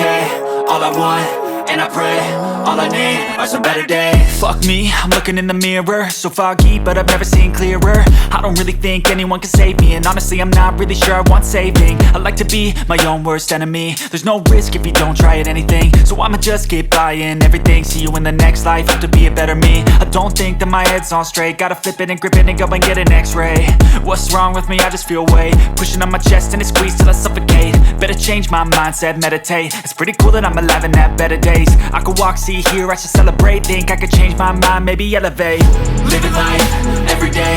okay. All I want, and I pray, all I need are some better days. Fuck me, I'm looking in the mirror, so foggy, but I've never seen clearer. I don't really think anyone can save me, and honestly I'm not really sure I want saving. I like to be my own worst enemy. There's no risk if you don't try at anything, so I'ma just keep buying everything. See you in the next life, have to be a better me. I don't think that my head's on straight, gotta flip it and grip it and go and get an x-ray. What's wrong with me? I just feel weight pushing on my chest and it squeezes till I suffocate. Better change my mindset, meditate. It's pretty cool that I'm alive and have better days. I could walk, see, hear, I should celebrate. Think I could change my mind, maybe elevate. Living life, everyday,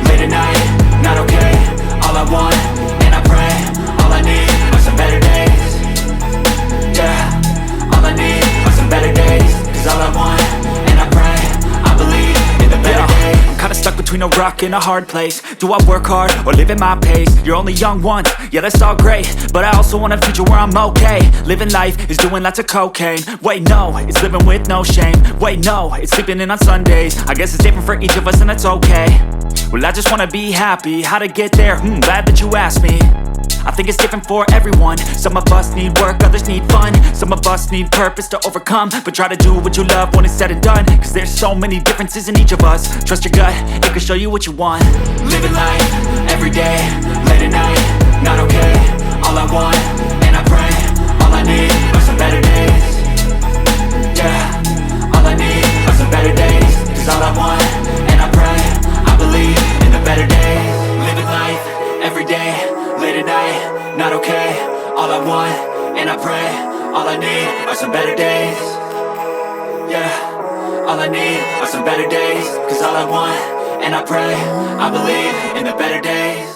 late at night, not okay. All I want, and I pray, all I need are some better days. Yeah, all I need are some better days. Cause all I want, and I pray, I believe in the better days. I'm kinda stuck between a rock and a hard place. Do I work hard or live at my pace? You're only young once, yeah that's all great, but I also want a future where I'm okay. Living life is doing lots of cocaine. Wait no, it's living with no shame. Wait no, it's sleeping in on Sundays. I guess it's different for each of us and that's okay. Well I just wanna be happy, how to get there? Glad that you asked me. I think it's different for everyone. Some of us need work, others need fun. Some of us need purpose to overcome. But try to do what you love when it's said and done. Cause there's so many differences in each of us. Trust your gut, it can show you what you want. Living life, everyday, late at night, not okay. All I want, and I pray, all I need are some better days. Yeah, all I need are some better days. Cause all I want, and I pray, I believe in the better days. Living life, everyday, late at night, not okay. All I want, and I pray, all I need are some better days. Yeah, all I need are some better days. Cause all I want, and I pray, I believe in the better days.